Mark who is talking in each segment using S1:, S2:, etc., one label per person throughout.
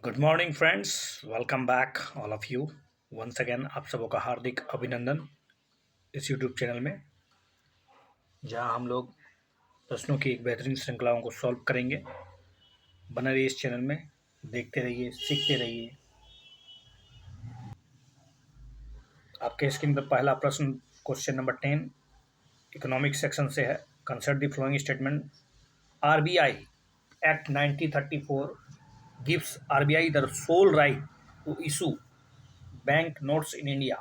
S1: Good morning friends. Welcome back all of you once again. आप सबों का हार्दिक अभिनंदन इस यूट्यूब चैनल में, जहां हम लोग प्रश्नों की एक बेहतरीन श्रृंखलाओं को सॉल्व करेंगे। बने रहिए इस चैनल में, देखते रहिए, सीखते रहिए। आपके स्क्रीन पर पहला प्रश्न क्वेश्चन नंबर 10 इकोनॉमिक सेक्शन से है। Consider the flowing statement. RBI act 1934 gives RBI the sole right to issue bank notes in India.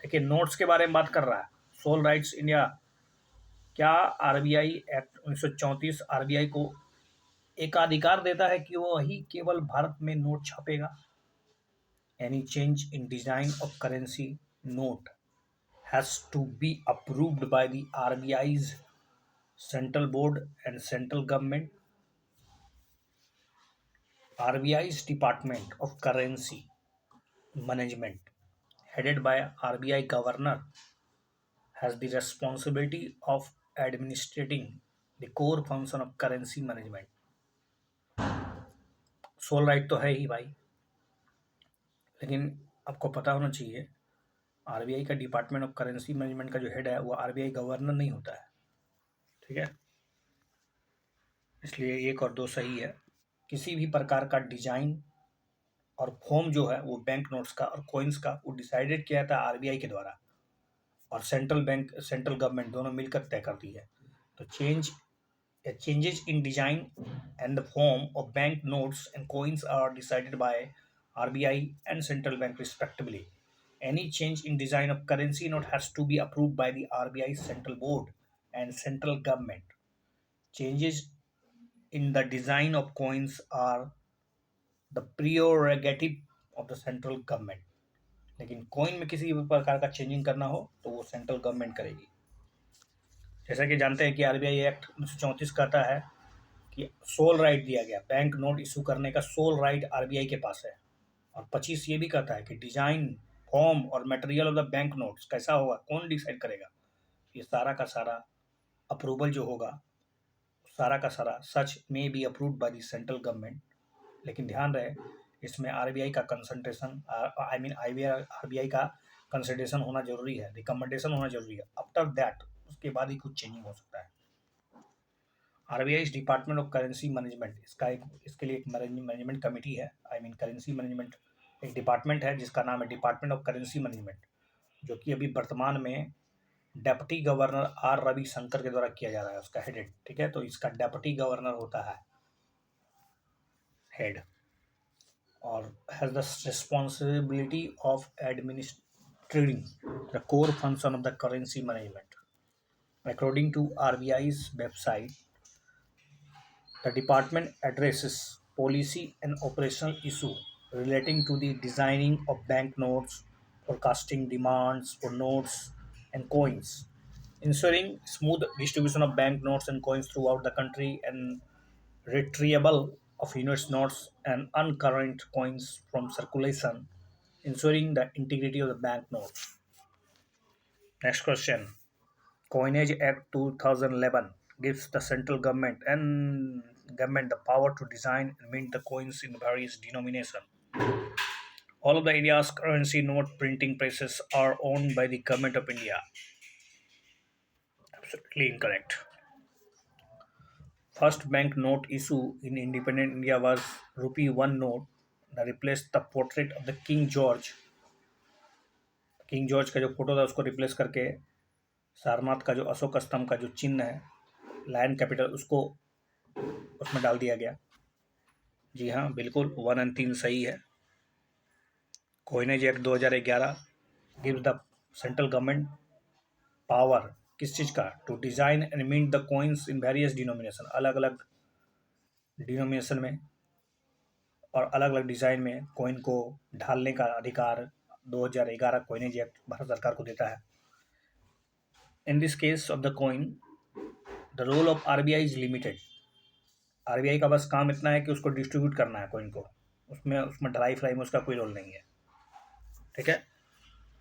S1: देखिए, नोट्स के बारे में बात कर रहा है। Sole rights India. क्या आरबीआई एक्ट 1934 आरबीआई को एकाधिकार देता है कि वही केवल भारत में नोट छापेगा? Any change in design of currency note has to be approved by the RBI's central board and central government. RBI's department of currency management headed by RBI governor has the responsibility of administrating the core function of currency management। Sole right तो है ही भाई, लेकिन आपको पता होना चाहिए RBI का department of currency management का जो हेड है वो आरबीआई गवर्नर नहीं होता है। ठीक है, इसलिए एक और दो सही है। किसी भी प्रकार का डिजाइन और फॉर्म जो है वो बैंक नोट्स का और कॉइन्स का वो डिसाइडेड किया था आरबीआई के द्वारा, और सेंट्रल गवर्नमेंट दोनों मिलकर तय करती है। तो changes in design and the form of bank notes and coins are decided by RBI and central bank respectively. Any change in design of currency note has to be approved by the RBI central board and central government. Changes in the design of coins are the prerogative of the central government. लेकिन coin में किसी भी प्रकार का changing करना हो तो वो सेंट्रल गवर्नमेंट करेगी। जैसा कि जानते हैं कि आरबीआई एक्ट 1934 कहता है कि सोल राइट दिया गया, बैंक नोट इशू करने का सोल राइट आरबीआई के पास है। और 25 ये भी कहता है कि डिजाइन, फॉर्म और material of the bank notes कैसा होगा, कौन डिसाइड करेगा? ये सारा का सारा अप्रूवल जो होगा, सारा का सारा सच में B approved by the central government. लेकिन ध्यान रहे, इसमें आरबीआई का कंसंट्रेशन, आरबीआई का कंसल्टेशन होना जरूरी है, रिकमेंडेशन होना जरूरी है। आफ्टर दैट उसके बाद ही कुछ चेंजिंग हो सकता है। RBI department of currency management, इसके लिए एक मैनेजमेंट कमेटी है। करेंसी मैनेजमेंट एक डिपार्टमेंट है जिसका नाम है डिपार्टमेंट ऑफ करेंसी मैनेजमेंट, जो कि अभी वर्तमान में डेप्टी गवर्नर आर रविशंकर के द्वारा किया जा रहा है, उसका हेड। ठीक है, तो इसका डेप्टी गवर्नर होता है हेड, और has the responsibility of administrating the core function of the currency management. According to RBI's website, the department addresses policy and operational issues relating to the designing of banknotes, forecasting demands for notes and coins, ensuring smooth distribution of banknotes and coins throughout the country, and retrieval of unique notes and uncurrent coins from circulation, ensuring the integrity of the banknotes. Next question. Coinage Act 2011 gives the central government the power to design and mint the coins in various denominations. All of the India's currency note printing presses are owned by the government of India. Absolutely incorrect. First bank note issue in independent India was rupee 1 note that replaced the portrait of the King George. King George का जो photo था उसको replace करके सारनाथ का जो अशोक स्तंभ का जो चिन्ह है, लायन कैपिटल, उसको उसमें डाल दिया गया। जी हाँ, बिल्कुल 1 और 3 सही है। Coinage act 2011 gives the central government power, किस चीज़ का? To design and mint the coins in various denomination, अलग अलग डिनोमिनेशन में और अलग अलग डिज़ाइन में कॉइन को ढालने का अधिकार 2011 कोइनेज एक्ट भारत सरकार को देता है। In this case of the coin, the role of RBI is limited. RBI का बस काम इतना है कि उसको डिस्ट्रीब्यूट करना है कॉइन को, उसमें ढलाई फ्लाई में उसका कोई रोल नहीं है। ठीक है,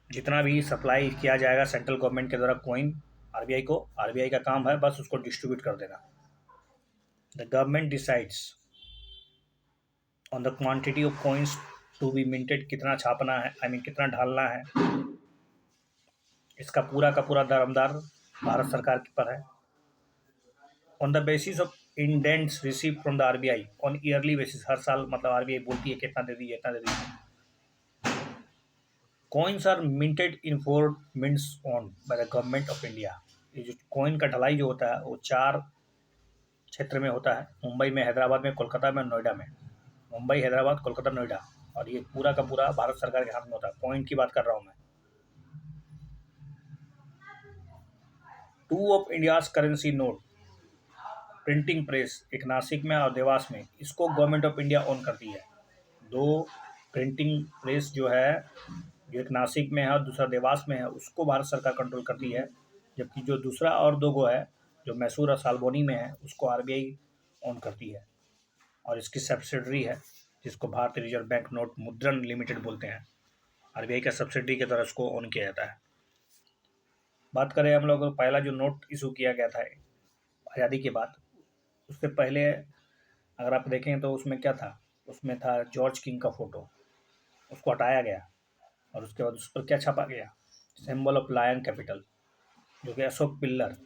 S1: जितना भी सप्लाई किया जाएगा सेंट्रल गवर्नमेंट के द्वारा कॉइन आरबीआई को, आरबीआई का काम है बस उसको डिस्ट्रीब्यूट कर देना। The government decides on the quantity of coins to be minted, कितना छापना है, आई मीन कितना ढालना है, इसका पूरा का पूरा दारोमदार भारत सरकार के पर है। On the basis of indents receive from the RBI on yearly basis, हर साल मतलब आरबीआई बोलती है कितना दे दीजिए, इतना दे दीजिए। Coins are minted in 4 mints owned by the government of India. ये जो कॉइन का ढलाई जो होता है वो 4 क्षेत्र में होता है, मुंबई में, हैदराबाद में, कोलकाता में, नोएडा में। मुंबई, हैदराबाद, कोलकाता, नोएडा, और ये पूरा का पूरा भारत सरकार के हाथ में होता है। कॉइन की बात कर रहा हूँ मैं। 2 of India's currency note printing press, एक नासिक में और देवास में, इसको गवर्नमेंट ऑफ इंडिया ओन करती है। 2 प्रिंटिंग प्रेस जो है, जो एक नासिक में है और दूसरा देवास में है, उसको भारत सरकार कंट्रोल करती है। जबकि जो दूसरा और 2 गो है, जो मैसूर और सालबोनी में है, उसको आरबीआई ओन करती है। और इसकी सब्सिडरी है जिसको भारतीय रिजर्व बैंक नोट मुद्रण लिमिटेड बोलते हैं। आरबीआई का सब्सिडरी की तरह उसको ओन किया जाता है। बात करें हम लोग, पहला जो नोट इशू किया गया था आज़ादी के बाद, उससे पहले अगर आप देखें तो उसमें क्या था, उसमें था जॉर्ज किंग का फोटो, उसको हटाया गया और उसके बाद उस पर क्या छापा गया, सिंबल ऑफ लायन कैपिटल, जो कि Ashoka pillar,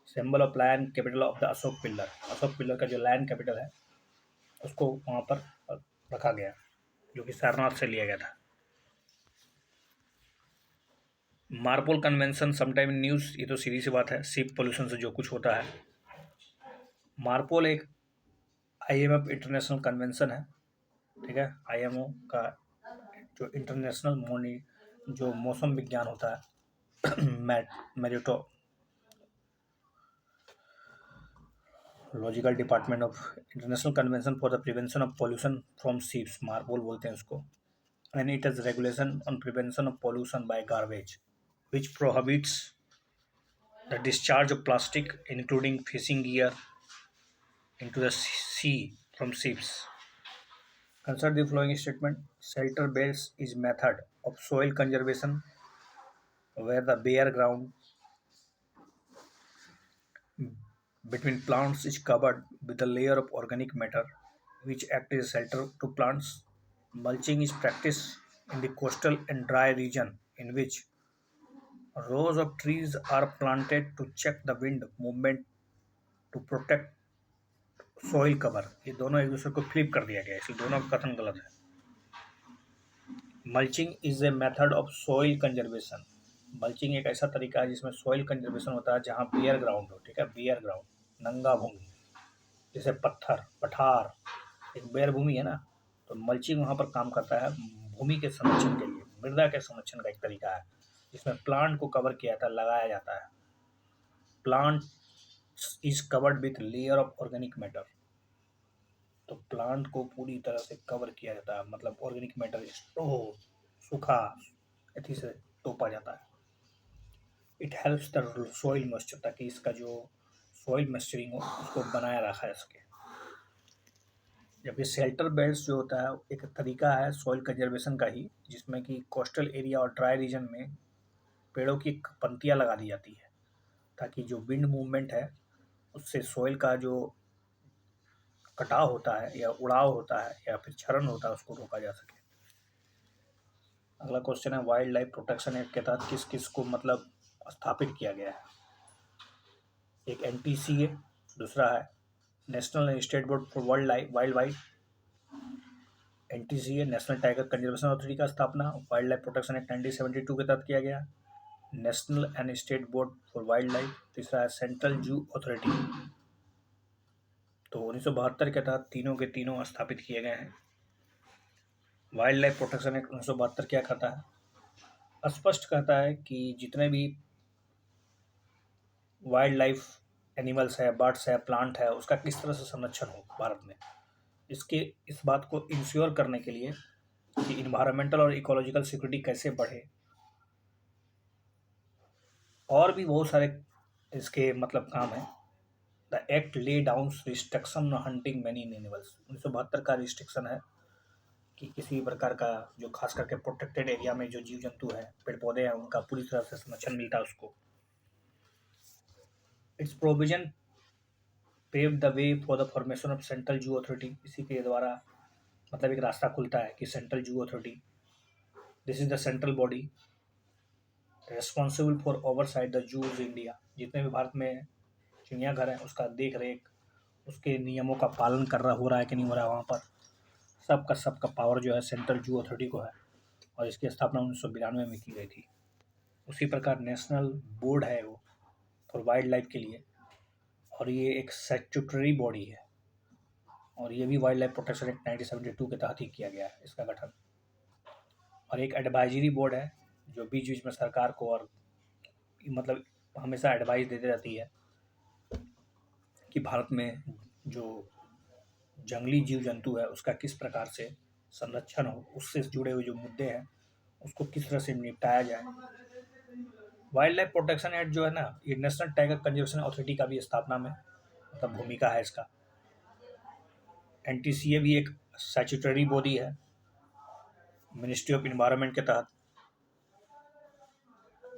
S1: symbol of lion capital of the Ashoka pillar, Ashoka pillar का जो लायन कैपिटल है उसको वहाँ पर रखा गया, जो कि सारनाथ से लिया गया था। MARPOL convention sometime in news, ये तो सीधी सी बात है, शिप पोल्यूशन से जो कुछ होता है। मार्पोल एक आईएमएफ इंटरनेशनल कन्वेंशन है, ठीक है, आईएमओ का जो इंटरनेशनल मोनी जो मौसम विज्ञान होता है meteorological department of international convention for the prevention of pollution from ships, MARPOL बोलते हैं उसको। And it is regulation on prevention of pollution by garbage which prohibits the discharge of plastic including fishing gear into the sea from ships. Consider the following statement: shelter beds is method of soil conservation where the bare ground between plants is covered with a layer of organic matter which act as shelter to plants. Mulching is practiced in the coastal and dry region in which rows of trees are planted to check the wind movement to protect soil cover. ये दोनों एक दूसरे को flip कर दिया गया है, इसलिए दोनों का कथन गलत है। Mulching is a method of soil conservation. Mulching एक ऐसा तरीका है जिसमें सॉइल कंजर्वेशन होता है जहाँ बियर ग्राउंड हो, ठीक है, बियर ग्राउंड, नंगा भूमि, जैसे पत्थर, पठार, एक बेयर भूमि है ना, तो मल्चिंग वहाँ पर काम करता है भूमि के संरक्षण के लिए, मृदा के संरक्षण का एक तरीका है जिसमें प्लांट को कवर किया जाता है, लगाया जाता है। Plant is covered with layer of organic matter, तो प्लांट को पूरी तरह से कवर किया जाता है, मतलब ऑर्गेनिक मैटर स्टोर, सूखा अथी से तोपा जाता है। It helps the soil moisture, ताकि इसका जो सॉइल मॉइस्चरिंग हो उसको बनाया रखा जा सके। जबकि शेल्टर बेड्स जो होता है एक तरीका है सॉइल कंजर्वेशन का ही, जिसमें कि कोस्टल एरिया और ड्राई रीजन में पेड़ों की पंक्तियाँ लगा दी जाती है ताकि जो विंड मूवमेंट है उससे सॉइल का जो कटाव होता है या उड़ाव होता है या फिर क्षरण होता है उसको रोका जा सके। अगला क्वेश्चन है वाइल्ड लाइफ प्रोटेक्शन एक्ट के तहत किस किस को मतलब स्थापित किया गया है। एक एनटीसीए, दूसरा है national and state board for wild life, NTCA national tiger conservation authority का स्थापना वाइल्ड लाइफ प्रोटेक्शन एक्ट 1972 के तहत किया गया। National and state board for wild life, तीसरा है सेंट्रल जू अथॉरिटी। तो 1972 के तहत तीनों के तीनों स्थापित किए गए हैं। वाइल्ड लाइफ प्रोटेक्शन एक्ट 1972 क्या कहता है, स्पष्ट कहता है कि जितने भी वाइल्ड लाइफ एनिमल्स है, बर्ड्स है, प्लांट है, उसका किस तरह से संरक्षण हो भारत में, इसके इस बात को इंश्योर करने के लिए कि इन्वायरमेंटल और इकोलॉजिकल सिक्योरिटी कैसे बढ़े, और भी बहुत सारे इसके मतलब काम है। The act lay down restriction hunting many animals, 1972 का रिस्ट्रिक्शन है कि किसी भी प्रकार का जो खास करके प्रोटेक्टेड एरिया में जो जीव जंतु है, पेड़ पौधे हैं, उनका पूरी तरह से संरक्षण मिलता है उसको। Its provision pave the way for the formation of central zoo authority, इसी के द्वारा मतलब एक रास्ता खुलता है कि central zoo authority, this is the central body responsible for oversight the zoos India, जितने भी भारत में चिड़ियाघर है उसका देख रेख, उसके नियमों का पालन कर रहा हो रहा है कि नहीं हो रहा है, वहाँ पर सबका पावर जो है सेंट्रल जू अथॉरिटी को है, और इसकी स्थापना 1992 में की गई थी। उसी प्रकार नेशनल बोर्ड है वो फॉर वाइल्ड लाइफ के लिए, और ये एक स्टैट्यूटरी बॉडी है, और ये भी वाइल्ड लाइफ प्रोटेक्शन एक्ट 1972 के तहत ही किया गया है इसका गठन। और एक एडवाइजरी बोर्ड है जो बीच बीच में सरकार को और मतलब हमेशा एडवाइस देती रहती है कि भारत में जो जंगली जीव जंतु है उसका किस प्रकार से संरक्षण हो, उससे जुड़े हुए जो मुद्दे हैं उसको किस तरह से निपटाया जाए। वाइल्ड लाइफ प्रोटेक्शन एक्ट जो है ना, ये नेशनल टाइगर कंजर्वेशन अथॉरिटी का भी स्थापना में मतलब भूमिका है इसका। एनटीसीए भी एक स्टैट्यूटरी बॉडी है मिनिस्ट्री ऑफ इन्वायरमेंट के तहत,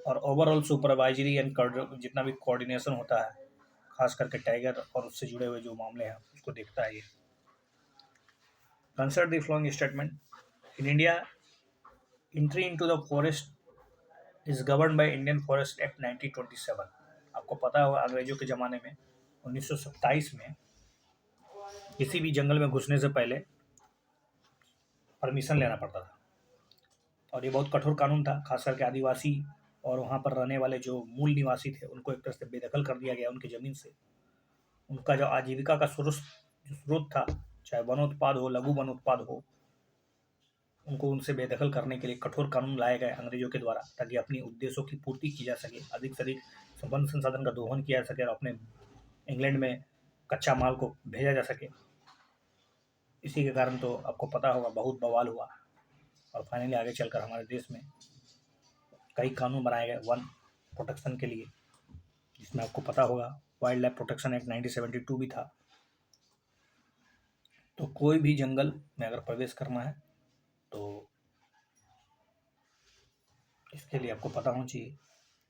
S1: और ओवरऑल सुपरवाइजरी एंड जितना भी कोऑर्डिनेशन होता है खास करके टाइगर और उससे जुड़े हुए जो मामले हैं उसको देखता है ये। Consider the following statement, in India entry into the forest is govern by Indian forest act 1927। आपको पता होगा अंग्रेजों के ज़माने में 1927 में किसी भी जंगल में घुसने से पहले परमिशन लेना पड़ता था, और ये बहुत कठोर कानून था। खास करके आदिवासी और वहाँ पर रहने वाले जो मूल निवासी थे उनको एक तरह से बेदखल कर दिया गया उनकी ज़मीन से। उनका जो आजीविका का स्रोत था, चाहे वन उत्पाद हो, लघु वन उत्पाद हो, उनको उनसे बेदखल करने के लिए कठोर कानून लाए गए अंग्रेजों के द्वारा, ताकि अपनी उद्देश्यों की पूर्ति की जा सके, अधिक से अधिक वन संसाधन का दोहन किया जा सके और अपने इंग्लैंड में कच्चा माल को भेजा जा सके। इसी के कारण तो आपको पता होगा बहुत बवाल हुआ, और फाइनली आगे चलकर हमारे देश में कई कानून बनाए गए वन प्रोटेक्शन के लिए, जिसमें आपको पता होगा वाइल्ड लाइफ प्रोटेक्शन एक्ट 1972 भी था। तो कोई भी जंगल में अगर प्रवेश करना है तो इसके लिए आपको पता होना चाहिए,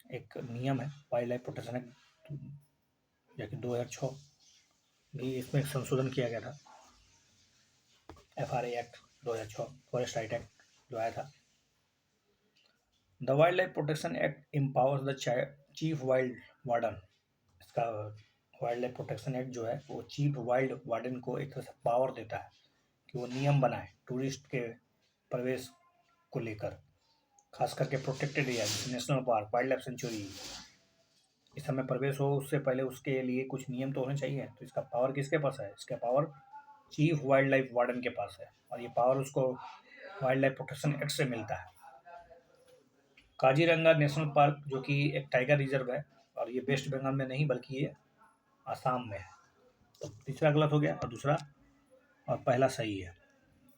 S1: एक नियम है वाइल्ड लाइफ प्रोटेक्शन एक्ट जो कि 2006 भी, इसमें एक संशोधन किया गया था, FRA act 2006, forest right act जो आया था। The wild life protection act empowers the chief wild warden. इसका वाइल्ड लाइफ प्रोटेक्शन एक्ट जो है वो चीफ वाइल्ड वार्डन को एक तरह से पावर देता है कि वो नियम बनाए टूरिस्ट के प्रवेश को लेकर, खास करके protected area national park, wild life sanctuary, इस समय प्रवेश हो उससे पहले उसके लिए कुछ नियम तो होने चाहिए। तो इसका पावर किसके पास है? इसका power chief wild life warden के पास है, और ये पावर उसको वाइल्ड लाइफ प्रोटेक्शन एक्ट से मिलता है। काजीरंगा नेशनल पार्क जो कि एक टाइगर रिजर्व है, और ये वेस्ट बंगाल में नहीं बल्कि ये आसाम में है। तो तीसरा गलत हो गया और दूसरा और पहला सही है।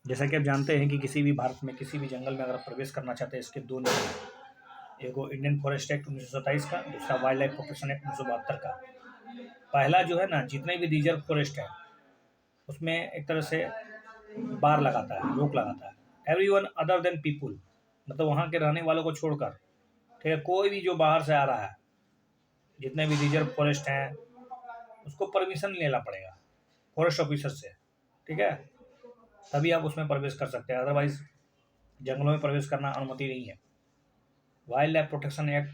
S1: जैसा कि आप जानते हैं कि किसी भी भारत में किसी भी जंगल में अगर प्रवेश करना चाहते हैं इसके दो नियम हैं, एक इंडियन फॉरेस्ट एक्ट 1927 का, दूसरा वाइल्ड लाइफ प्रोटेक्शन एक्ट 1972 का। पहला जो है ना, जितने भी रिजर्व फॉरेस्ट है उसमें एक तरह से बार लगाता है, रोक लगाता है, एवरीवन अदर देन पीपुल, मतलब वहाँ के रहने वालों को छोड़कर, ठीक है, कोई भी जो बाहर से आ रहा है, जितने भी रिजर्व फॉरेस्ट हैं उसको परमिशन लेना पड़ेगा फॉरेस्ट ऑफिसर से, ठीक है, तभी आप उसमें प्रवेश कर सकते हैं, अदरवाइज जंगलों में प्रवेश करना अनुमति नहीं है। वाइल्ड लाइफ प्रोटेक्शन एक्ट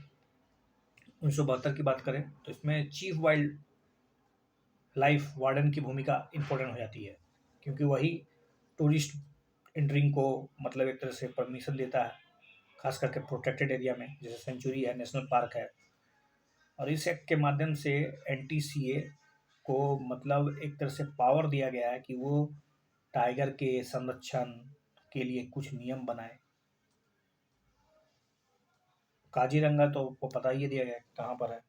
S1: 1972 की बात करें तो इसमें चीफ वाइल्ड लाइफ वार्डन की भूमिका इम्पोर्टेंट हो जाती है, क्योंकि वही टूरिस्ट एंट्रिंग को मतलब एक तरह से परमिशन देता है, खास करके प्रोटेक्टेड एरिया में, जैसे सेंचुरी है, नेशनल पार्क है। और इस एक्ट के माध्यम से एनटीसीए को मतलब एक तरह से पावर दिया गया है कि वो टाइगर के संरक्षण के लिए कुछ नियम बनाए। काजीरंगा तो आपको पता ही दिया गया कहाँ पर है,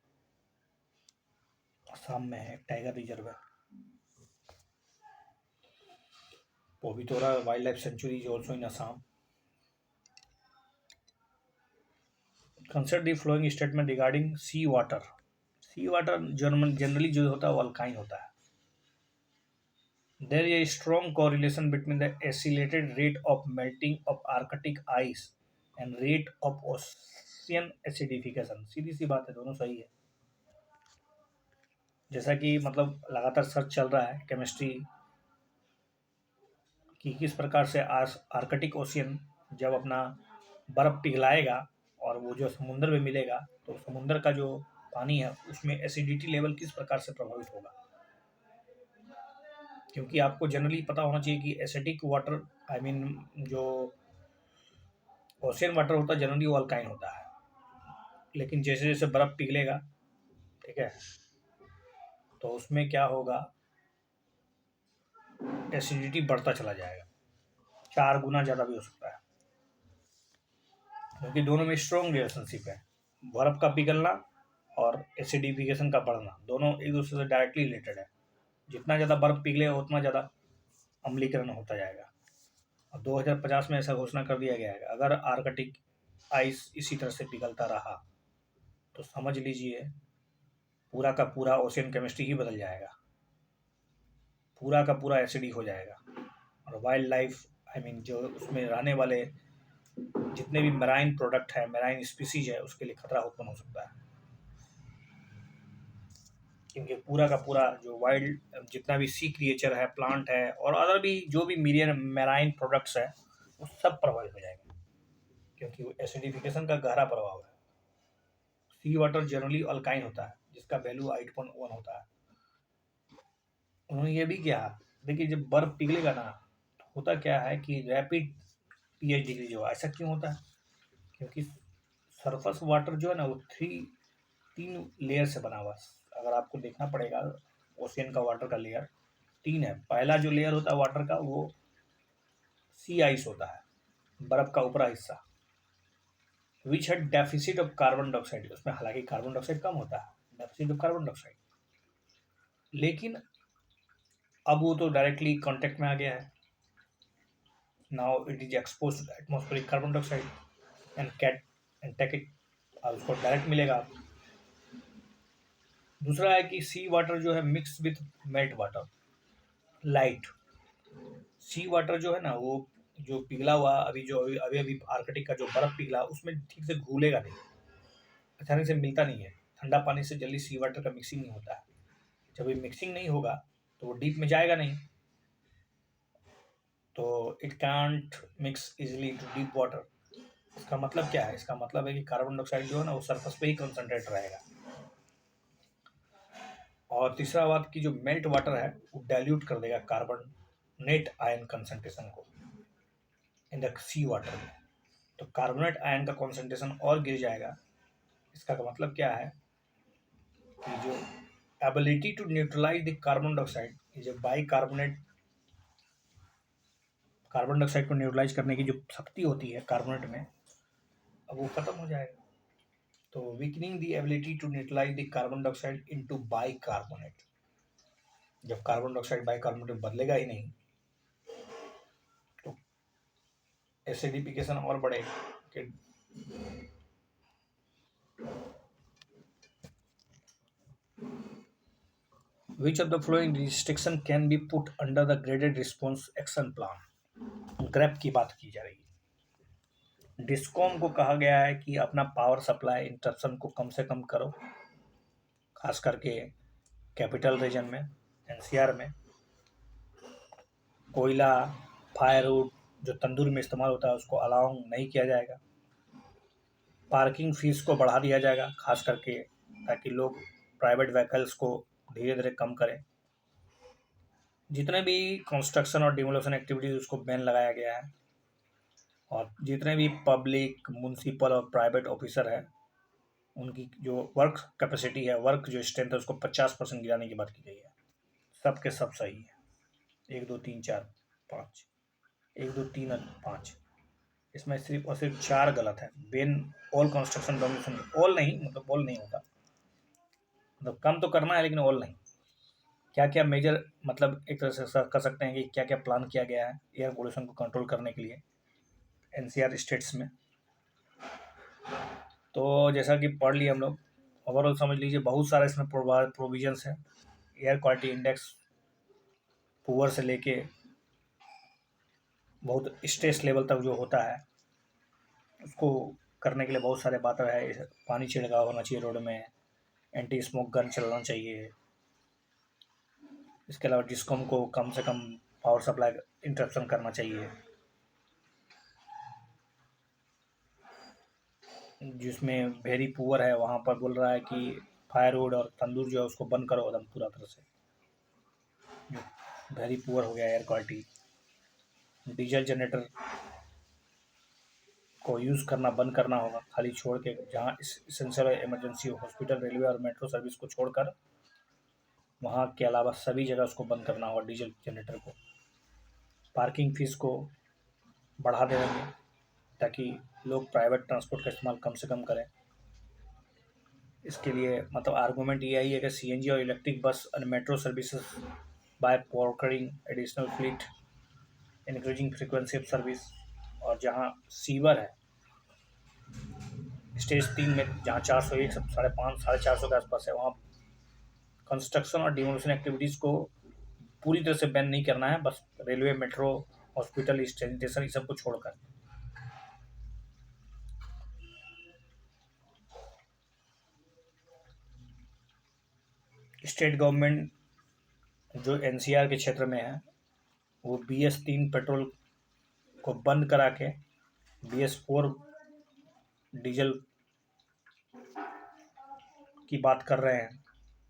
S1: असम में है, टाइगर रिजर्व है। Pobitora wildlife sanctuary is also in Assam. Consider the flowing statement regarding sea water. Sea water generally जो होता है वो अल्काइन होता है। There is a strong correlation between the accelerated rate of melting of Arctic ice and rate of ocean acidification। सीधी सी बात है, दोनों सही है। जैसा कि मतलब लगातार सर्च चल रहा है केमिस्ट्री कि किस प्रकार से आर्कटिक ओशियन जब अपना बर्फ पिघलाएगा और वो जो समुद्र में मिलेगा, तो समुद्र का जो पानी है उसमें एसिडिटी लेवल किस प्रकार से प्रभावित होगा। क्योंकि आपको जनरली पता होना चाहिए कि एसिडिक वाटर, आई मीन जो ओशियन वाटर होता है जनरली वो अल्काइन होता है, लेकिन जैसे जैसे बर्फ पिघलेगा, ठीक है, तो उसमें क्या होगा, एसिडिटी बढ़ता चला जाएगा, 4 गुना ज़्यादा भी हो सकता है, क्योंकि दोनों में स्ट्रॉन्ग रिलेशनशिप है। बर्फ का पिघलना और एसिडिफिकेशन का बढ़ना दोनों एक दूसरे से डायरेक्टली रिलेटेड है। जितना ज़्यादा बर्फ पिघलेगा उतना ज़्यादा अम्लीकरण होता जाएगा। और 2050 में ऐसा घोषणा कर दिया गया है कि अगर आर्कटिक आइस इसी तरह से पिघलता रहा तो समझ लीजिए पूरा का पूरा ओशियन केमिस्ट्री ही बदल जाएगा, पूरा का पूरा एसिडिक हो जाएगा। और वाइल्ड लाइफ, आई मीन जो उसमें रहने वाले जितने भी मैराइन प्रोडक्ट है, मैराइन स्पीसीज है, उसके लिए खतरा उत्पन्न हो सकता है। क्योंकि पूरा का पूरा जो वाइल्ड जितना भी सी क्रिएचर है, प्लांट है और अदर भी जो भी मीडियन मैराइन प्रोडक्ट्स है वो सब प्रभावित हो जाएंगे, क्योंकि वो एसिडिफिकेशन का गहरा प्रभाव है। सी वाटर जनरली अल्काइन होता है जिसका वैल्यू 8.1 होता है। उन्होंने ये भी किया, देखिए जब बर्फ पिघलेगा ना, होता क्या है कि रैपिड पीएच डिक्रीज होगा। ऐसा क्यों होता है? क्योंकि सरफेस वाटर जो है ना वो 3 लेयर से बना हुआ है। अगर आपको देखना पड़ेगा ओशियन का वाटर का लेयर 3 है। पहला जो लेयर होता है वाटर का वो सी आइस होता है, बर्फ का ऊपरा हिस्सा, विच है डेफिसिट ऑफ कार्बन डाइऑक्साइड। उसमें हालांकि कार्बन डाइऑक्साइड कम होता है, डेफिसिट ऑफ कार्बन डाइऑक्साइड, लेकिन अब वो तो डायरेक्टली कांटेक्ट में आ गया है। Now it is expose to atmospheric carbon dioxide and take it, और उसको डायरेक्ट मिलेगा। दूसरा है कि सी वाटर जो है mix with melt water, light sea water जो है ना वो जो पिघला हुआ अभी अभी आर्कटिक का जो बर्फ पिघला उसमें ठीक से घुलेगा नहीं, आसानी से मिलता नहीं है। ठंडा पानी से जल्दी सी वाटर का मिक्सिंग नहीं होता है। जब ये मिक्सिंग नहीं होगा तो वो डीप में जाएगा नहीं, तो it can't mix easily to deep water. इसका मतलब क्या है? इसका मतलब है कि कार्बन डाइऑक्साइड जो है ना वो सरफेस पे ही कंसंट्रेट रहेगा। और तीसरा बात कि जो मेल्ट वाटर है वो डाइल्यूट कर देगा कार्बन नेट आयन कंसंट्रेशन को इन द सी वाटर में, तो कार्बोनेट आयन का कंसंट्रेशन और गिर जाएगा। इसका मतलब क्या है कि जो ability to neutralise the carbon dioxide, जो बाई कार्बन डाइऑक्साइड को न्यूट्रलाइज करने की जो शक्ति होती है कार्बोनेट में, अब वो खत्म हो जाएगा। तो weakening the ability to neutralise the carbon dioxide into bicarbonate. जब कार्बन डाइऑक्साइड बाई कार्बोनेट बदलेगा ही नहीं तो एसिडिफिकेशन और बढ़ेगा कि which of the following restriction can be put under the graded response action plan। GRAP की बात की जा रही है। डिस्कॉम को कहा गया है कि अपना पावर सप्लाई इंटरप्शन को कम से कम करो, खास करके कैपिटल रीजन में, एनसीआर में। कोयला, फायरवुड जो तंदूर में इस्तेमाल होता है उसको अलाउ नहीं किया जाएगा। पार्किंग फीस को बढ़ा दिया जाएगा, खास करके ताकि लोग प्राइवेट व्हीकल्स को धीरे धीरे कम करें। जितने भी कंस्ट्रक्शन और डिमोलेशन एक्टिविटीज उसको बैन लगाया गया है। और जितने भी पब्लिक, म्यूनसिपल और प्राइवेट ऑफिसर है उनकी जो वर्क कैपेसिटी है, वर्क जो स्ट्रेंथ है उसको 50% गिराने की बात की गई है। सब के सब सही है, 1 2 3 4 5, 1 2 3 और 5, इसमें सिर्फ और सिर्फ 4 गलत है। Ben all construction domination, all नहीं, मतलब ऑल नहीं होता, मतलब कम तो करना है लेकिन ऑल नहीं। क्या क्या मेजर, मतलब एक तरह से कर सकते हैं कि क्या क्या प्लान किया गया है एयर पोल्यूशन को कंट्रोल करने के लिए एनसीआर स्टेट्स में। तो जैसा कि पढ़ लिए हम लोग, ओवरऑल समझ लीजिए बहुत सारे इसमें प्रोविजंस हैं। एयर क्वालिटी इंडेक्स पुअर से लेके बहुत स्ट्रेस लेवल तक जो होता है उसको करने के लिए बहुत सारे बातें है। पानी छिड़काव होना चाहिए रोड में, एंटी स्मोक गन चलना चाहिए। इसके अलावा डिस्कॉम को कम से कम पावर सप्लाई इंटरप्शन करना चाहिए, जिसमें वेरी पुअर है वहाँ पर बोल रहा है कि फायरवुड और तंदूर जो है उसको बंद करो एकदम पूरा तरह से, जो वेरी पुअर हो गया एयर क्वालिटी। डीजल जनरेटर को यूज़ करना बंद करना होगा, खाली छोड़ के जहाँ इसेंशियल इमरजेंसी हॉस्पिटल, रेलवे और मेट्रो सर्विस को छोड़कर वहाँ के अलावा सभी जगह उसको बंद करना होगा डीजल जनरेटर को। पार्किंग फीस को बढ़ा देंगे ताकि लोग प्राइवेट ट्रांसपोर्ट का इस्तेमाल कम से कम करें। इसके लिए मतलब आर्गूमेंट ये आई है कि सीएनजी और इलेक्ट्रिक बस और metro services by procuring additional fleet, increasing frequency of service. और जहाँ सीवर है स्टेज 3 में, जहाँ 401 550 के आसपास है, वहाँ कंस्ट्रक्शन और डिमोलिशन एक्टिविटीज़ को पूरी तरह से बैन नहीं करना है, बस रेलवे, मेट्रो, हॉस्पिटल, स्टेशन, इस सब को छोड़कर। स्टेट गवर्नमेंट जो एनसीआर के क्षेत्र में है वो BS3 पेट्रोल को बंद करा के BS4 डीजल की बात कर रहे हैं।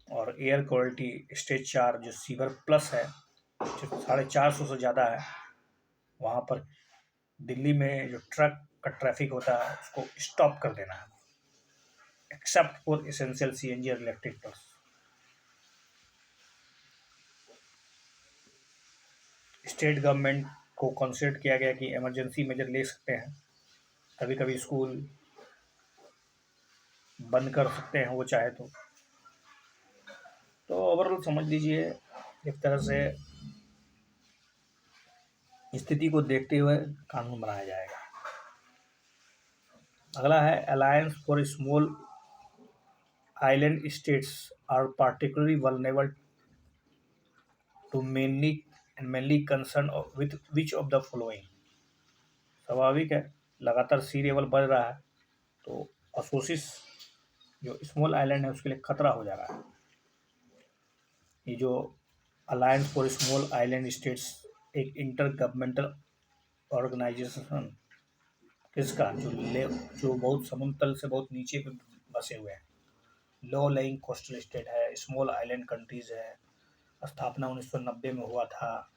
S1: और एयर क्वालिटी स्टेज 4 जो सीवर प्लस है, जो 450 से ज़्यादा है, वहाँ पर दिल्ली में जो ट्रक का ट्रैफिक होता है उसको स्टॉप कर देना है, एक्सेप्ट फॉर एसेंशियल सीएनजी और इलेक्ट्रिक बस। स्टेट गवर्नमेंट को कंसिडर किया गया कि इमरजेंसी मेजर ले सकते हैं, कभी कभी स्कूल बंद कर सकते हैं वो चाहे तो ओवरऑल समझ लीजिए एक तरह से स्थिति को देखते हुए कानून बनाया जाएगा। अगला है alliance for small island states are particularly vulnerable to mainly concern with which of the following. स्वाभाविक है, लगातार सी लेवल बढ़ रहा है तो असोसिस जो स्मॉल आइलैंड है उसके लिए खतरा हो जा रहा है। ये जो alliance for small island states एक इंटर गवर्नमेंटल ऑर्गेनाइजेशन किसका जो बहुत समुद्र तल से बहुत नीचे पे बसे हुए हैं, लो लेइंग कोस्टल स्टेट है, स्मॉल आइलैंड कंट्रीज है। स्थापना 1990 में हुआ था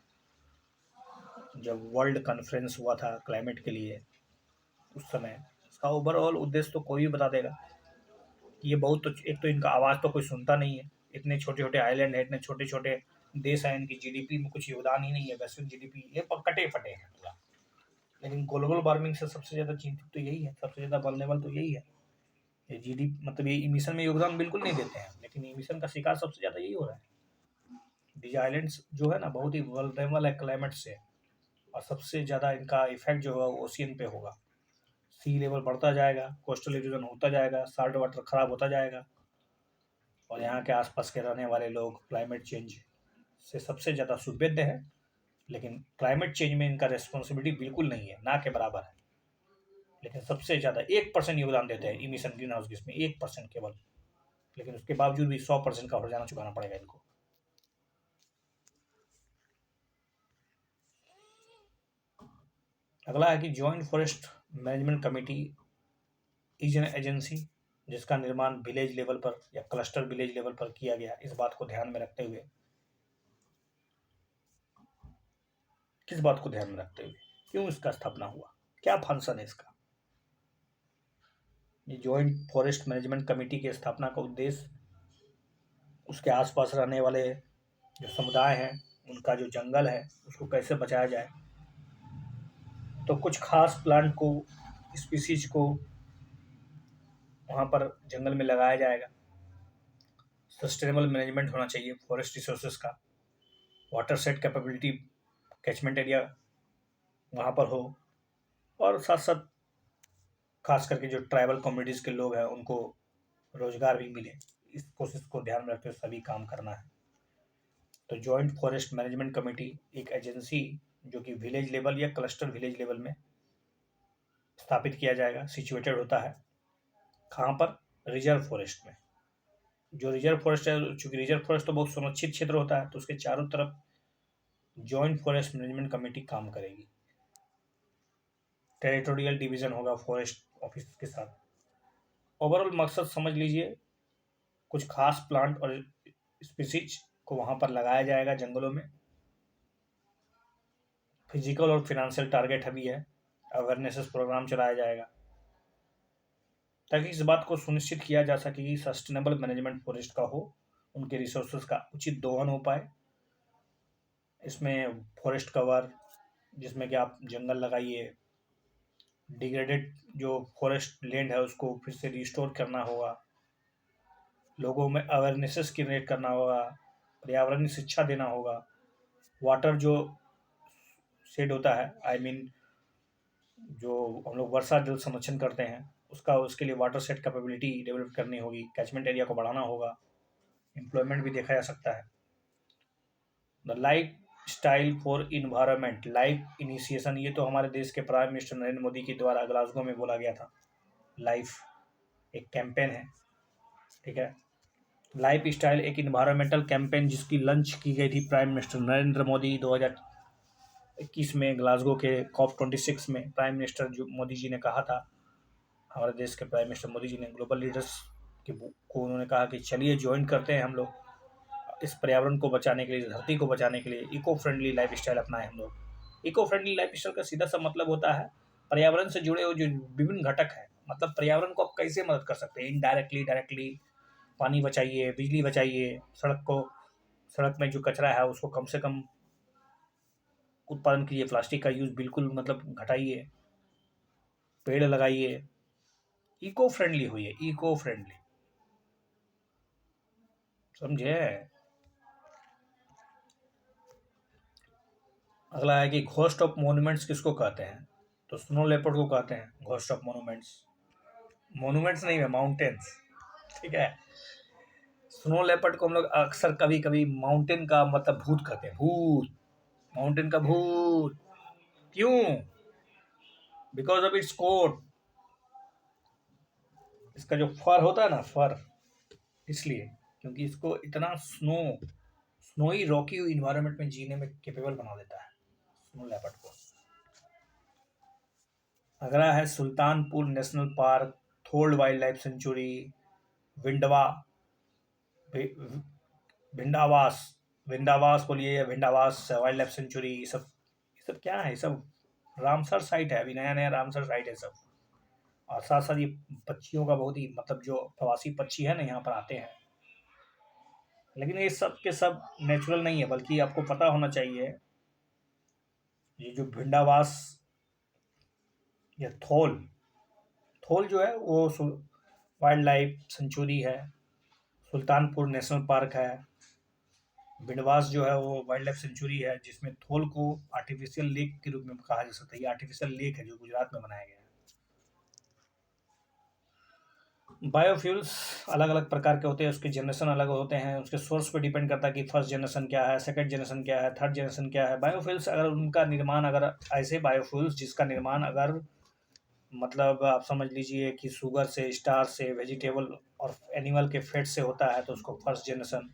S1: जब वर्ल्ड कॉन्फ्रेंस हुआ था क्लाइमेट के लिए। उस समय इसका ओवरऑल उद्देश्य तो कोई भी बता देगा कि ये बहुत, तो एक तो इनका आवाज़ तो कोई सुनता नहीं है, इतने छोटे छोटे आइलैंड है, इतने छोटे छोटे देश हैं, इनकी जीडीपी में कुछ योगदान ही नहीं है, वैश्विक जीडीपी ये कटे फटे हैं पूरा। लेकिन ग्लोबल वार्मिंग से सबसे ज़्यादा चिंतित तो यही है, सबसे ज़्यादा वल्नरेबल तो यही है। ये जीडीपी मतलब ये इमिशन में योगदान बिल्कुल नहीं देते हैं, लेकिन इमिशन का शिकार सबसे ज़्यादा यही हो रहा है। डीज आइलैंड्स जो है ना बहुत ही वल्नरेबल है क्लाइमेट से, और सबसे ज़्यादा इनका इफेक्ट जो होगा वो ओशियन पे होगा। सी लेवल बढ़ता जाएगा, कोस्टल इरोजन होता जाएगा, साल्ट वाटर खराब होता जाएगा, और यहाँ के आसपास के रहने वाले लोग क्लाइमेट चेंज से सबसे ज़्यादा सुविध है। लेकिन क्लाइमेट चेंज में इनका रेस्पॉन्सिबिलिटी बिल्कुल नहीं है, ना के बराबर है। लेकिन सबसे ज़्यादा 1% योगदान देते हैं इमिशन ग्रीन हाउस गैस में, 1% केवल। लेकिन उसके बावजूद भी 100% का हर्जाना चुकाना पड़ेगा इनको। अगला है कि joint forest management committee is an agency जिसका निर्माण विलेज लेवल पर या क्लस्टर विलेज लेवल पर किया गया। इस बात को ध्यान में रखते हुए, किस बात को ध्यान में रखते हुए, क्यों इसका स्थापना हुआ, क्या फंक्शन है इसका। ये जॉइंट फॉरेस्ट मैनेजमेंट कमेटी की स्थापना का उद्देश्य उसके आसपास रहने वाले जो समुदाय हैं उनका जो जंगल है उसको कैसे बचाया जाए। तो कुछ खास प्लांट को, स्पीसीज को वहाँ पर जंगल में लगाया जाएगा। सस्टेनेबल मैनेजमेंट होना चाहिए फॉरेस्ट रिसोर्सेज का। Water set capability, catchment area वहाँ पर हो, और साथ साथ खास करके जो ट्राइबल कम्युनिटीज़ के लोग हैं उनको रोजगार भी मिले। इस कोशिश को ध्यान में रखते हुए सभी काम करना है। तो जॉइंट फॉरेस्ट मैनेजमेंट कमेटी एक एजेंसी जो कि विलेज लेवल या क्लस्टर विलेज लेवल में स्थापित किया जाएगा, सिचुएटेड होता है कहाँ पर, रिजर्व फॉरेस्ट में। जो रिजर्व फॉरेस्ट है, चूंकि रिजर्व फॉरेस्ट तो बहुत सुरक्षित क्षेत्र होता है तो उसके चारों तरफ जॉइंट फॉरेस्ट मैनेजमेंट कमेटी काम करेगी, टेरिटोरियल डिवीजन होगा फॉरेस्ट ऑफिस के साथ। ओवरऑल मकसद समझ लीजिए, कुछ खास प्लांट और स्पीसीज को वहां पर लगाया जाएगा जंगलों में। फिजिकल और फिनेंशियल टारगेट अभी है, अवेयरनेस प्रोग्राम चलाया जाएगा ताकि इस बात को सुनिश्चित किया जा सके कि सस्टेनेबल मैनेजमेंट फॉरेस्ट का हो, उनके रिसोर्सेज का उचित दोहन हो पाए। इसमें फॉरेस्ट कवर, जिसमें कि आप जंगल लगाइए, डिग्रेडेड जो फॉरेस्ट लैंड है उसको फिर से रिस्टोर करना होगा, लोगों में अवेयरनेसेस क्रिएट करना होगा, पर्यावरणीय शिक्षा देना होगा, वाटर जो शेड होता है, आई मीन जो हम लोग वर्षा जल संरक्षण करते हैं उसका, उसके लिए वाटर सेट कैपेबिलिटी डेवलप करनी होगी, कैचमेंट एरिया को बढ़ाना होगा, एम्प्लॉयमेंट भी देखा जा सकता है। The life style for environment, life initiation, ये तो हमारे देश के प्राइम मिनिस्टर नरेंद्र मोदी के द्वारा ग्लासगो में बोला गया था। लाइफ एक कैंपेन है, ठीक है। लाइफ स्टाइल एक इन्वायरमेंटल कैंपेन जिसकी लॉन्च की गई थी प्राइम मिनिस्टर नरेंद्र मोदी 2021 में ग्लासगो के COP26 में। प्राइम मिनिस्टर जो मोदी जी ने कहा था, हमारे देश के प्राइम मिनिस्टर मोदी जी ने ग्लोबल लीडर्स को उन्होंने कहा कि चलिए ज्वाइन करते हैं हम लोग, इस पर्यावरण को बचाने के लिए, धरती को बचाने के लिए इको फ्रेंडली लाइफ स्टाइल अपनाएं हम लोग। इको फ्रेंडली लाइफ स्टाइल का सीधा सा मतलब होता है पर्यावरण से जुड़े हुए जो विभिन्न घटक हैं, मतलब पर्यावरण को आप कैसे मदद कर सकते हैं, इनडायरेक्टली, डायरेक्टली। पानी बचाइए, बिजली बचाइए, सड़क में जो कचरा है उसको कम से कम उत्पादन कीजिए, प्लास्टिक का यूज बिल्कुल मतलब घटाइए, पेड़ लगाइए, इको फ्रेंडली हुई है, इको फ्रेंडली, समझे। अगला है कि घोस्ट ऑफ मोन्यूमेंट्स किसको कहते हैं, तो स्नो लेपर्ड को कहते हैं घोस्ट ऑफ मोन्यूमेंट्स। मोन्यूमेंट्स नहीं है, माउंटेन्स, ठीक है। स्नो लेपर्ड को हम लोग अक्सर कभी कभी माउंटेन का मतलब भूत कहते हैं, भूत, माउंटेन का भूत। क्यों? बिकॉज ऑफ इट्स कोट, इसका जो फर होता है ना, फर, इसलिए, क्योंकि इसको इतना स्नोई रॉकी इन्वायरमेंट में जीने में केपेबल बना देता है स्नो लेपर्ड को। अगला है Sultanpur national park, Thol wildlife sanctuary, विंडवा भिंडावास, विंदावास बोलिए या भिंडावास वाइल्ड लाइफ सेंचुरी, ये सब क्या है, ये सब रामसर साइट है, अभी नया नया रामसर साइट है सब। और साथ साथ ये पक्षियों का बहुत ही मतलब जो प्रवासी पक्षी है ना यहाँ पर आते हैं, लेकिन ये सब के सब नेचुरल नहीं है, बल्कि आपको पता होना चाहिए ये जो भिंडावास या थोल, थोल जो है वो वाइल्ड लाइफ सेंचुरी है, सुल्तानपुर नेशनल पार्क है, भिंडवास जो है वो वाइल्ड लाइफ सेंचुरी है, जिसमें थोल को आर्टिफिशियल लेक के रूप में कहा जा सकता है। ये आर्टिफिशियल लेक है जो गुजरात में बनाया गया है। बायोफ्यूल्स अलग अलग प्रकार के होते हैं, उसके जनरेशन अलग होते हैं, उसके सोर्स पे डिपेंड करता है कि फर्स्ट जनरेशन क्या है, सेकंड जनरेशन क्या है, थर्ड जनरेशन क्या है। बायोफ्यूल्स अगर उनका निर्माण, अगर ऐसे बायोफ्यूल्स जिसका निर्माण अगर मतलब आप समझ लीजिए कि शुगर से, स्टार से, वेजिटेबल और एनिमल के फैट से होता है तो उसको फर्स्ट जनरेशन,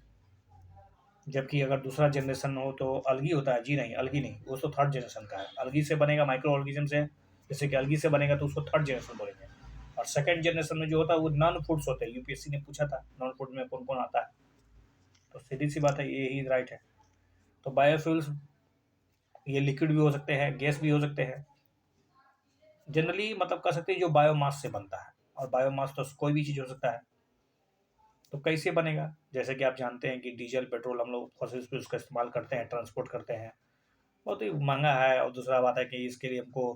S1: जबकि अगर दूसरा जनरेशन हो तो अलगी होता है, जी नहीं, अलगी नहीं, वो तो थर्ड जनरेशन का है। अलगी से बनेगा माइक्रो ऑर्गेनिज्म से, जैसे कि अलगी से बनेगा तो उसको थर्ड जनरेशन बोलेंगे। और सेकंड जनरेशन में जो होता है वो नॉन फूड्स होते हैं, यूपीएससी ने पूछा था नॉन फूड में कौन कौन आता है, तो सीधी सी बात है, ये ही राइट है। तो बायोफ्यूल्स ये लिक्विड भी हो सकते हैं, गैस भी हो सकते हैं, जनरली मतलब कह सकते हैं जो बायोमास से बनता है, और बायोमास तो कोई भी चीज़ हो सकता है। तो कैसे बनेगा, जैसे कि आप जानते हैं कि डीजल पेट्रोल हम लोग फॉसिल फ्यूल्स का इस्तेमाल करते हैं, ट्रांसपोर्ट करते हैं, बहुत ही महंगा है, और दूसरा बात है कि इसके लिए हमको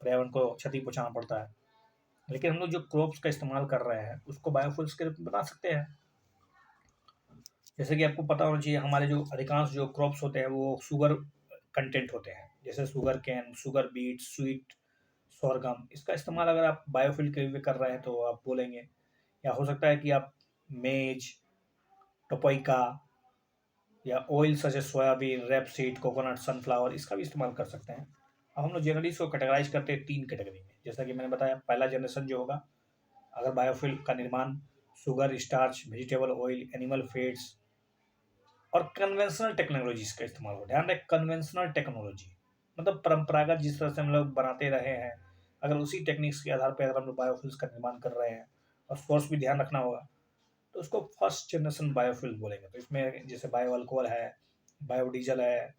S1: पर्यावरण को क्षति पहुंचाना पड़ता है। लेकिन हम लोग जो क्रॉप्स का इस्तेमाल कर रहे हैं उसको बायोफ्यूल्स के रूप में बना सकते हैं। जैसे कि आपको पता होना चाहिए हमारे जो अधिकांश जो क्रॉप्स होते हैं वो शुगर कंटेंट होते हैं, जैसे sugar cane, sugar beet, sweet, sorghum. इसका इस्तेमाल अगर आप बायोफ्यूल के रूप में कर रहे हैं तो आप बोलेंगे, या हो सकता है कि आप मेज, टोपोइका या oil such as soybean, rapeseed, coconut, sunflower, इसका भी इस्तेमाल कर सकते हैं। अब हम लोग जनरली इसको कैटेगराइज करते हैं 3 कैटेगरी में, जैसा कि मैंने बताया, पहला जनरेशन जो होगा, अगर बायोफ्यूल का निर्माण sugar, starch, vegetable oil, animal fats और कन्वेंशनल टेक्नोलॉजीज का इस्तेमाल हो। ध्यान रखें, कन्वेंशनल टेक्नोलॉजी मतलब परंपरागत जिस तरह से हम लोग बनाते रहे हैं, अगर उसी टेक्निक्स के आधार पर अगर हम लोग बायोफ्यूल्स का निर्माण कर रहे हैं, और सोर्स भी ध्यान रखना होगा, तो उसको फर्स्ट जनरेशन बायोफ्यूल बोलेंगे। तो इसमें जैसे बायो अल्कोहल है, बायोडीजल है,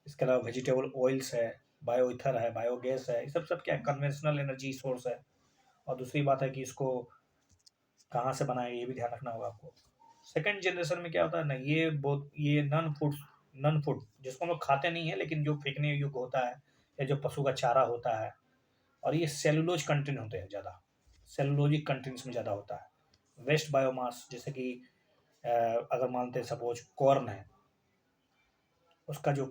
S1: इसके अलावा वेजिटेबल ऑयल्स है, बायो ईथर है, बायोगैस है, ये सब क्या है, कन्वेंशनल एनर्जी सोर्स है। और दूसरी बात है कि इसको कहाँ से बनाए, ये भी ध्यान रखना होगा आपको। सेकंड जनरेशन में क्या होता है ना, ये नन फूड जिसको हम लोग खाते नहीं है, लेकिन जो फेंकने योग्य होता है, या जो पशु का चारा होता है, और ये सेलुलोज कंटेंट होते हैं ज़्यादा, सेलुलोजिक कंटेंट्स में ज़्यादा होता है। वेस्ट बायोमास जैसे कि अगर मानते हैं सपोज कॉर्न है, उसका जो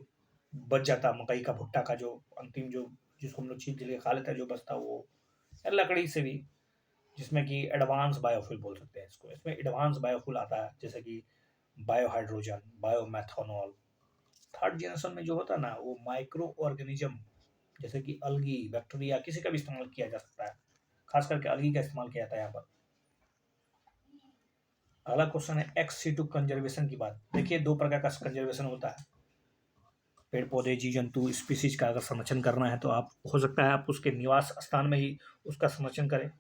S1: बच जाता है, मकई का भुट्टा का जो अंतिम जो जिसको हम लोग चीज के लिए खा लेते हैं, जो बचता है वो, या लकड़ी से भी, जिसमें कि एडवांस बायोफ्यूल बोल सकते हैं इसको। इसमें एडवांस बायोफ्यूल आता है जैसे कि बायोहाइड्रोजन, बायोमेथनॉल। थर्ड जनरेशन में जो होता है ना, वो माइक्रो ऑर्गेनिज्म जैसे कि अलगी, बैक्टीरिया, किसी का भी इस्तेमाल किया जा सकता है। खास करके अलगी का इस्तेमाल किया जाता है यहाँ पर। अगला क्वेश्चन है एक्स-C2 कंजर्वेशन की बात। देखिए, दो प्रकार का कंजर्वेशन होता है। पेड़ पौधे, जीव जंतु, स्पीसीज का अगर संरक्षण करना है, तो आप हो सकता है आप उसके निवास स्थान में ही उसका संरक्षण करें,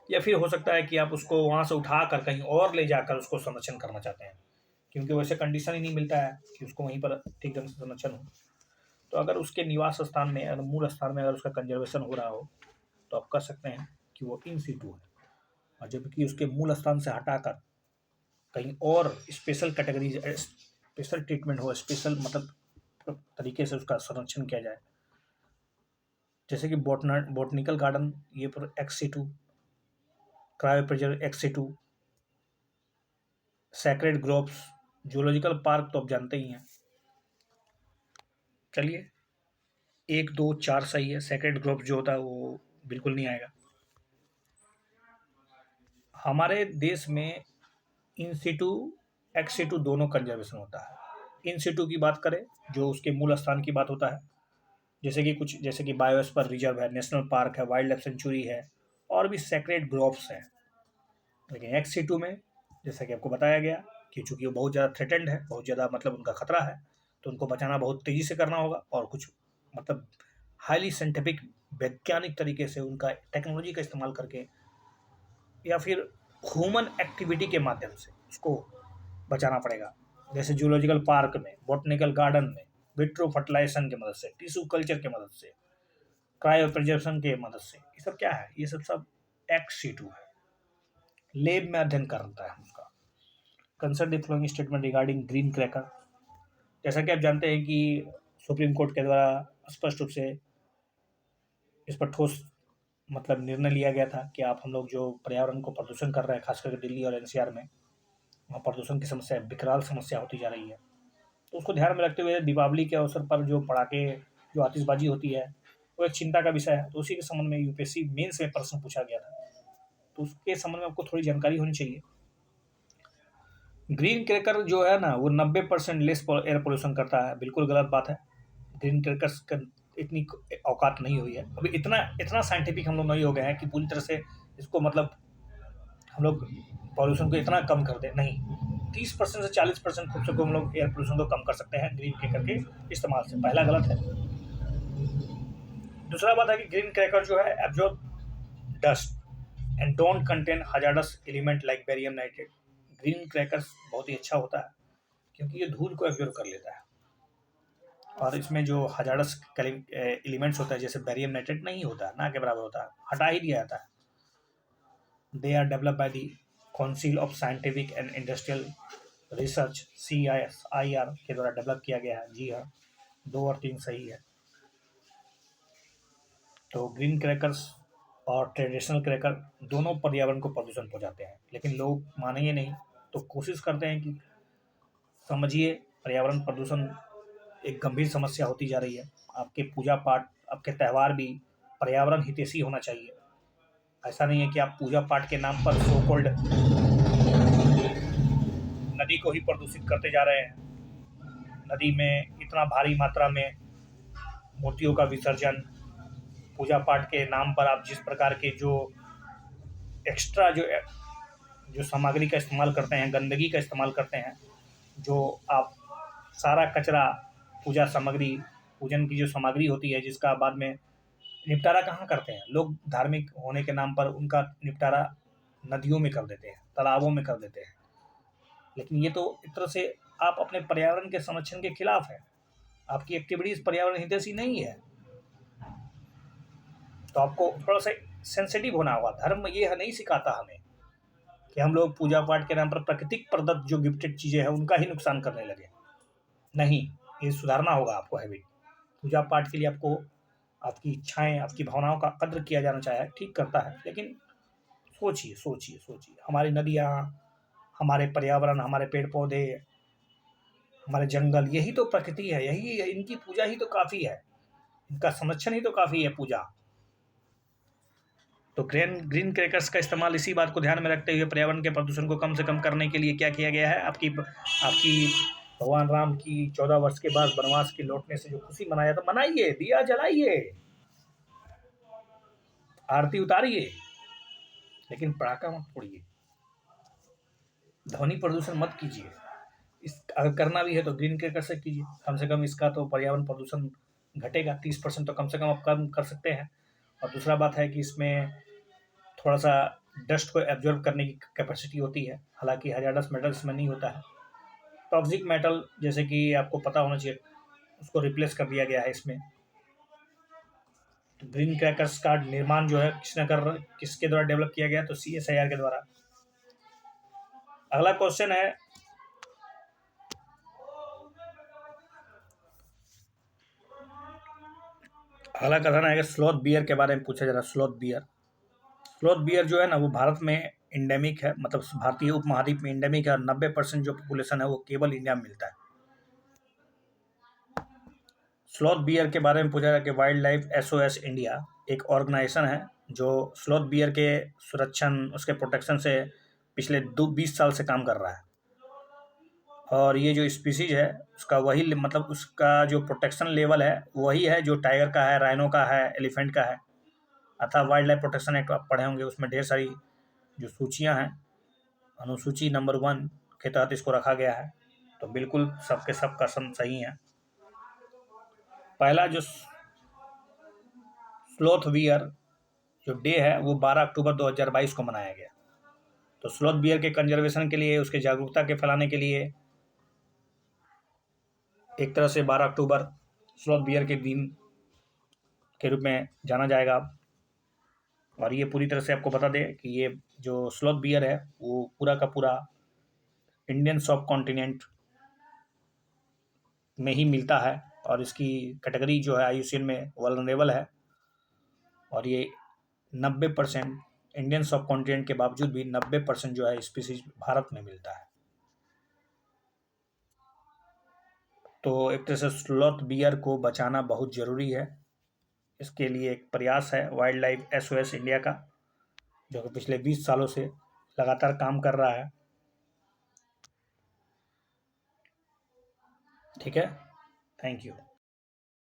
S1: या फिर हो सकता है कि आप उसको वहां से उठाकर कहीं और ले जाकर उसको संरक्षण करना चाहते हैं, क्योंकि वैसे कंडीशन ही नहीं मिलता है कि उसको वहीं पर ठीक ढंग से संरक्षण हो। तो अगर उसके निवास स्थान में, अगर मूल स्थान में अगर उसका कंजर्वेशन हो रहा हो, तो आप कर सकते हैं कि वो इन सीटू है। और जबकि उसके मूल स्थान से हटाकर कहीं और स्पेशल कैटेगरी, स्पेशल ट्रीटमेंट हो, स्पेशल मतलब तरीके से उसका संरक्षण किया जाए, जैसे कि बॉटनिकल गार्डन, ये पर ex situ, cryopreserve ex situ, sacred groves, zoological park तो आप जानते ही हैं। चलिए, 1, 2, 4 सही है। सैक्रेड ग्रोव जो होता है वो बिल्कुल नहीं आएगा। हमारे देश में इन सीटू, एक्स-C2 दोनों कंजर्वेशन होता है। इन सीटू की बात करें, जो उसके मूल स्थान की बात होता है, जैसे कि बायोस्फीयर रिजर्व है, नेशनल पार्क है, वाइल्ड लाइफ सेंचुरी है, और भी सैक्रेड ग्रोव्स हैं। लेकिन एक्स-C2 में जैसा कि आपको बताया गया कि चूंकि वो बहुत ज़्यादा थ्रेटेंड है, बहुत ज़्यादा मतलब उनका खतरा है, तो उनको बचाना बहुत तेज़ी से करना होगा, और कुछ मतलब हाईली साइंटिफिक, वैज्ञानिक तरीके से उनका टेक्नोलॉजी का इस्तेमाल करके, या फिर ह्यूमन एक्टिविटी के माध्यम से उसको बचाना पड़ेगा। जैसे जूलॉजिकल पार्क में, बॉटनिकल गार्डन में, विट्रो फर्टिलाइजेशन की मदद से, टिश्यू कल्चर की मदद से, क्रायो प्रिजर्वेशन की मदद से, ये सब क्या है, ये सब एक्स-C2 है। लैब में अध्ययन करता है उसका। Concern the following statement regarding green cracker. जैसा कि आप जानते हैं कि सुप्रीम कोर्ट के द्वारा स्पष्ट रूप से इस पर ठोस मतलब निर्णय लिया गया था कि आप हम लोग जो पर्यावरण को प्रदूषण कर रहे हैं, खास करके दिल्ली और एनसीआर में, वहाँ प्रदूषण की समस्या विकराल समस्या होती जा रही है। तो उसको ध्यान में रखते हुए दीपावली के अवसर पर जो पटाखे, जो आतिशबाजी होती है, वो एक चिंता का विषय है। तो उसी के संबंध में यूपीएससी मेंस में प्रश्न पूछा गया था, तो उसके संबंध में आपको थोड़ी जानकारी होनी चाहिए। ग्रीन क्रैकर जो है ना, वो 90% लेस एयर पोल्यूशन करता है। बिल्कुल गलत बात है। ग्रीन क्रैकर्स का इतनी औकात नहीं हुई है अभी, इतना इतना साइंटिफिक हम लोग नहीं हो गए हैं कि पूरी तरह से इसको मतलब हम लोग पॉल्यूशन को इतना कम कर दें। नहीं, 30% से 40% खुद से को हम लोग एयर पोल्यूशन को कम कर सकते हैं ग्रीन क्रैकर के इस्तेमाल से। पहला गलत है। दूसरा बात है कि ग्रीन क्रैकर जो है absorb dust and don't contain hazardous element like barium nitrate. Green crackers बहुत ही अच्छा होता है क्योंकि ये धूल को एब्जॉर्ब कर लेता है, और इसमें जो हजार्डस एलिमेंट्स होता है जैसे बेरियम नाइट्रेट नहीं होता है, ना के बराबर होता है, हटा ही दिया जाता है। They are develop by the council of scientific and industrial research, CSIR के द्वारा डेवलप किया गया है। जी हाँ, 2 और 3 सही है। तो ग्रीन क्रैकर्स और ट्रेडिशनल क्रैकर दोनों पर्यावरण को प्रदूषण पहुंचाते हैं, लेकिन लोग मानेंगे नहीं, तो कोशिश करते हैं कि समझिए पर्यावरण प्रदूषण एक गंभीर समस्या होती जा रही है। आपके पूजा पाठ, आपके त्यौहार भी पर्यावरण हितैषी होना चाहिए। ऐसा नहीं है कि आप पूजा पाठ के नाम पर सो कॉल्ड नदी को ही प्रदूषित करते जा रहे हैं। नदी में इतना भारी मात्रा में मूर्तियों का विसर्जन, पूजा पाठ के नाम पर आप जिस प्रकार के जो एक्स्ट्रा जो सामग्री का इस्तेमाल करते हैं, गंदगी का इस्तेमाल करते हैं, जो आप सारा कचरा, पूजा सामग्री, पूजन की जो सामग्री होती है जिसका बाद में निपटारा कहाँ करते हैं लोग, धार्मिक होने के नाम पर उनका निपटारा नदियों में कर देते हैं, तालाबों में कर देते हैं। लेकिन ये तो एक तरह से आप अपने पर्यावरण के संरक्षण के खिलाफ है, आपकी एक्टिविटीज पर्यावरण हितैषी नहीं है। तो आपको थोड़ा सा सेंसिटिव होना होगा। धर्म ये नहीं सिखाता हमें कि हम लोग पूजा पाठ के नाम पर प्राकृतिक प्रदत्त जो गिफ्टेड चीजें हैं उनका ही नुकसान करने लगे। नहीं, ये सुधारना होगा आपको हैबिट। पूजा पाठ के लिए आपको आपकी इच्छाएं, आपकी भावनाओं का कद्र किया जाना चाहिए, ठीक करता है, लेकिन सोचिए सोचिए सोचिए, हमारी नदियाँ, हमारे पर्यावरण, हमारे पेड़ पौधे, हमारे जंगल, यही तो प्रकृति है, यही इनकी पूजा ही तो काफी है, इनका संरक्षण ही तो काफी है पूजा। तो ग्रीन ग्रीन क्रैकर्स का इस्तेमाल इसी बात को ध्यान में रखते हुए पर्यावरण के प्रदूषण को कम से कम करने के लिए क्या किया गया है। आपकी आपकी भगवान राम की 14 वर्ष के बाद वनवास के लौटने से जो खुशी मनाया, तो मनाइए, दिया जलाइए, आरती उतारिए, लेकिन पटाखा मत फोड़िए, ध्वनि प्रदूषण मत कीजिए। इस अगर करना भी है तो ग्रीन क्रैकर से कीजिए, कम से कम इसका तो पर्यावरण प्रदूषण घटेगा, 30% तो कम से कम आप कम कर सकते हैं। और दूसरा बात है कि इसमें थोड़ा सा डस्ट को एब्जॉर्ब करने की कैपेसिटी होती है, हालांकि हजारडस मेटल इसमें नहीं होता है। टॉक्सिक मेटल जैसे कि आपको पता होना चाहिए, उसको रिप्लेस कर दिया गया है इसमें। तो ग्रीन क्रैकर्स का निर्माण जो है किसके द्वारा डेवलप किया गया, तो CSIR के द्वारा। अगला क्वेश्चन है, अगला कथन है कि स्लॉथ बियर के बारे में पूछा जा रहा है। स्लॉथ बियर जो है ना, वो भारत में इंडेमिक है, मतलब भारतीय उपमहाद्वीप में इंडेमिक है, और 90% जो पॉपुलेशन है वो केवल इंडिया में मिलता है। स्लॉथ बियर के बारे में पूछा जाए कि वाइल्ड लाइफ SOS इंडिया एक ऑर्गेनाइजेशन है जो स्लॉथ बियर के सुरक्षण, उसके प्रोटेक्शन से पिछले 20 साल से काम कर रहा है। और ये जो स्पीसीज है उसका वही, मतलब उसका जो प्रोटेक्शन लेवल है वही है जो टाइगर का है, राइनो का है, एलिफेंट का है। अतः वाइल्ड लाइफ प्रोटेक्शन एक्ट आप पढ़े होंगे, उसमें ढेर सारी जो सूचियाँ हैं, अनुसूची नंबर 1 के तहत इसको रखा गया है। तो बिल्कुल सबके सब कथन सही है। पहला जो स्लॉथ बियर जो डे है वो 12 अक्टूबर 2022 को मनाया गया। तो स्लॉथ बियर के कंजर्वेशन के लिए, उसके जागरूकता के फैलाने के लिए एक तरह से 12 अक्टूबर स्लॉथ बियर के दिन के रूप में जाना जाएगा। और ये पूरी तरह से आपको बता दें कि ये जो स्लॉथ बियर है वो पूरा का पूरा इंडियन सब कॉन्टिनेंट में ही मिलता है, और इसकी कैटेगरी जो है IUCN में वल्नरेबल है। और ये 90% इंडियन सब कॉन्टिनेंट के बावजूद भी 90% जो है स्पीसीज भारत में मिलता है। तो एक तरह से स्लॉथ बियर को बचाना बहुत ज़रूरी है। इसके लिए एक प्रयास है वाइल्ड लाइफ SOS इंडिया का, जो कि पिछले 20 सालों से लगातार काम कर रहा है। ठीक है, थैंक यू।